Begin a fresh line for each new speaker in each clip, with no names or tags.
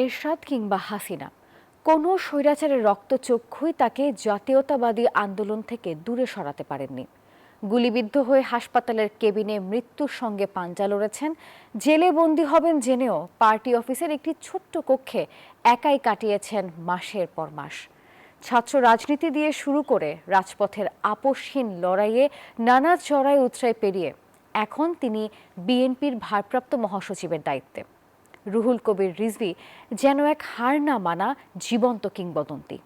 এরশাদ কিংবা হাসিনা, কোনো স্বৈরাচারের রক্তচক্ষুই তাকে জাতীয়তাবাদী আন্দোলন থেকে দূরে সরাতে পারেননি। গুলিবিদ্ধ হয়ে হাসপাতালের কেবিনে মৃত্যুর সঙ্গে পাঞ্জা লড়েছেন। জেলে বন্দী হবেন জেনেও পার্টি অফিসের একটি ছোট্ট কক্ষে একাই কাটিয়েছেন মাসের পর মাস। ছাত্র রাজনীতি দিয়ে শুরু করে রাজপথের আপোষহীন লড়াইয়ে নানা চড়াই উতরাই পেরিয়ে এখন তিনি বিএনপির ভারপ্রাপ্ত মহাসচিবের দায়িত্বে। রুহুল কবির রিজভী যেন এক হার না মানা জীবন্ত কিংবদন্তি।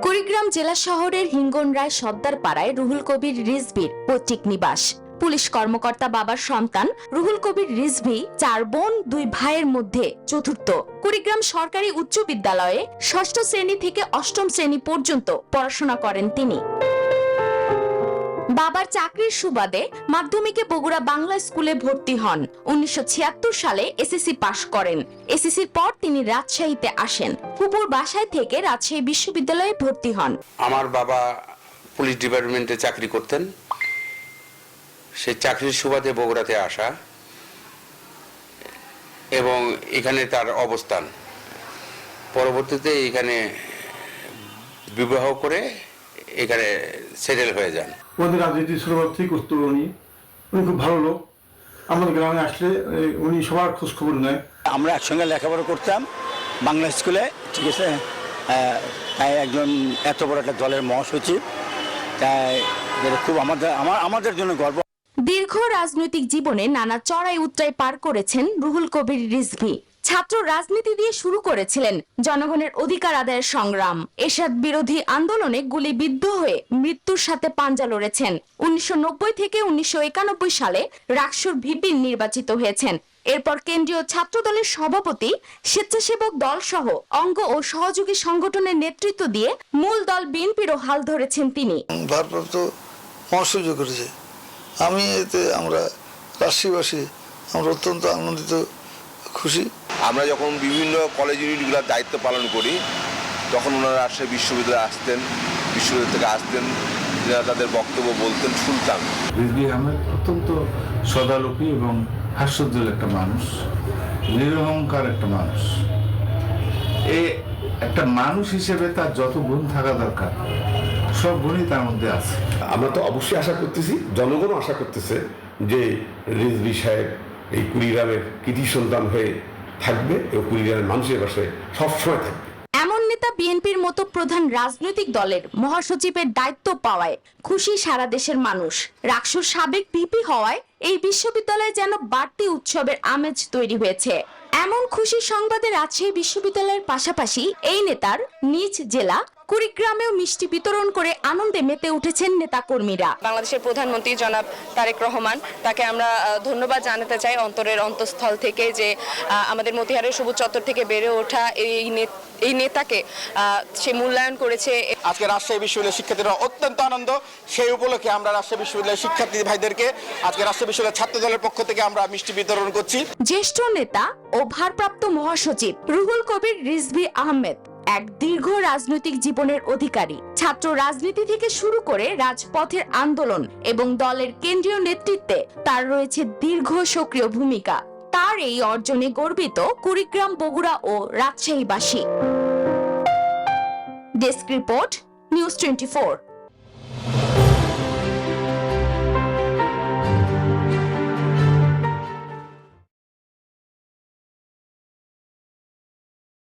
কুড়িগ্রাম জেলা শহরের হিঙ্গনরায় সর্দার পাড়ায় রুহুল কবির রিজভীর পৈতৃক নিবাস। পুলিশ কর্মকর্তা বাবার সন্তান রুহুল কবির রিজভী 4 বোন 2 ভাইয়ের মধ্যে চতুর্থ। কুড়িগ্রাম সরকারি উচ্চ বিদ্যালয়ে 6ষ্ঠ শ্রেণী থেকে 8ম শ্রেণী পর্যন্ত পড়াশোনা করেন তিনি। বাবার চাকরির সুবাদে মাধ্যমিকে বগুড়া বাংলা স্কুলে ভর্তি হন। 1976 সালে এসএসসি পাশ করেন। এসএসসির পর তিনি রাজশাহীতে আসেন। ফুপুর বাসায় থেকে রাজশাহী বিশ্ববিদ্যালয়ে ভর্তি হন।
আমার বাবা পুলিশ ডিপার্টমেন্টে চাকরি করতেন। সেই চাকরির সুবাদে বগুড়াতে আসা এবং এখানে তার অবস্থান। পরবর্তীতে এখানে বিবাহ করে এখানে সেটেল হয়ে যান।
ওদের রাজনীতি শুরুবার থেকে করতো উনি খুব ভালো লোক। আমাদের গ্রামে আসলে উনি সবার খোঁজ খবর নেয়।
আমরা একসঙ্গে লেখাপড়া করতাম বাংলা স্কুলে, ঠিক আছে। তাই একজন এত বড় একটা দলের মহাসচিব, তাই খুব আমাদের জন্য গর্ব।
দীর্ঘ রাজনৈতিক জীবনে নানা চড়াই উতরাই পার করেছেন রুহুল কবির রিজভী। ছাত্র রাজনীতি দিয়ে শুরু করেছিলেন জনগণের অধিকার আদায়ের সংগ্রাম। এরশাদ বিরোধী আন্দোলনে গুলিবিদ্ধ হয়ে মৃত্যুর সাথে পাঞ্জা লড়েছেন। 1990 থেকে 1991 সালে রাকসুর ভিপি নির্বাচিত হয়েছেন। এরপর কেন্দ্রীয় ছাত্র দলের সভাপতি, স্বেচ্ছাসেবক দল সহ অঙ্গ ও সহযোগী সংগঠনের নেতৃত্ব দিয়ে মূল দল বিএনপিরও হাল ধরেছেন তিনি।
ভারপ্রাপ্ত মহাসচিব করেছে। আমি এতে আমরা রাষ্ট্রবাসী আমরা অত্যন্ত আনন্দিত, খুশি।
আমরা যখন বিভিন্ন কলেজ ইউনিটগুলোর দায়িত্ব পালন করি তখন ওনারা রাজশাহী বিশ্ববিদ্যালয়ে আসতেন, বিশ্ববিদ্যালয় থেকে আসতেন, যারা তাদের বক্তব্য বলতেন, শুনতাম।
রিজভী আহমেদ অত্যন্ত সদালোকী এবং হাস্যোজ্জ্বল একটা মানুষ, নিরহংকার একটা মানুষ। একটা মানুষ হিসেবে তার যত গুণ থাকা দরকার সব গুণই তার মধ্যে আছে।
আমরা তো অবশ্যই আশা করতেছি, জনগণও আশা করতেছে যে রিজভী সাহেব এই কুড়িগ্রামের কৃতি সন্তান হয়ে থাকবে এবং কুড়িগ্রামের মানুষের পাশে সবসময় থাকবে।
এমন নেতা বিএনপির মতো প্রধান রাজনৈতিক দলের মহাসচিবের দায়িত্ব পাওয়ায় খুশি সারা দেশের মানুষ। রাকসুর সাবেক ভিপি হওয়ায় এই বিশ্ববিদ্যালয়ে যেন বাড়তি উৎসবের আমেজ তৈরি হয়েছে। এমন খুশি সংবাদে রাজশাহী বিশ্ববিদ্যালয়ের পাশাপাশি এই নেতার নিজ জেলা কুড়িগ্রামেও মিষ্টি বিতরণ করে আনন্দে মেতে উঠেছেন নেতাকর্মীরা।
বাংলাদেশের প্রধানমন্ত্রী জনাব তারেক রহমান, তাকে আমরা ধন্যবাদ জানাতে চাই অন্তরের অন্তঃস্থল থেকে, যে আমাদের মতিহারের সবুজ চত্বর থেকে বেড়ে ওঠা এই নেতাকে সে মূল্যায়ন করেছে।
আজকে রাজশাহী বিশ্ববিদ্যালয়ের শিক্ষার্থীরা অত্যন্ত আনন্দ। সেই উপলক্ষে আমরা রাজশাহী বিশ্ববিদ্যালয়ের শিক্ষার্থী ভাইদেরকে আজকে রাজশাহী বিশ্ববিদ্যালয়ের ছাত্র দলের পক্ষ থেকে আমরা মিষ্টি বিতরণ করছি।
জ্যেষ্ঠ নেতা ও ভারপ্রাপ্ত মহাসচিব রুহুল কবির রিজভী আহমেদ এক দীর্ঘ রাজনৈতিক জীবনের অধিকারী। ছাত্র রাজনীতি থেকে শুরু করে রাজপথের আন্দোলন এবং দলের কেন্দ্রীয় নেতৃত্বে তার রয়েছে দীর্ঘ সক্রিয় ভূমিকা। তার এই অর্জনে গর্বিত কুড়িগ্রাম, বগুড়া ও রাজশাহীবাসী। Desk report, news 24।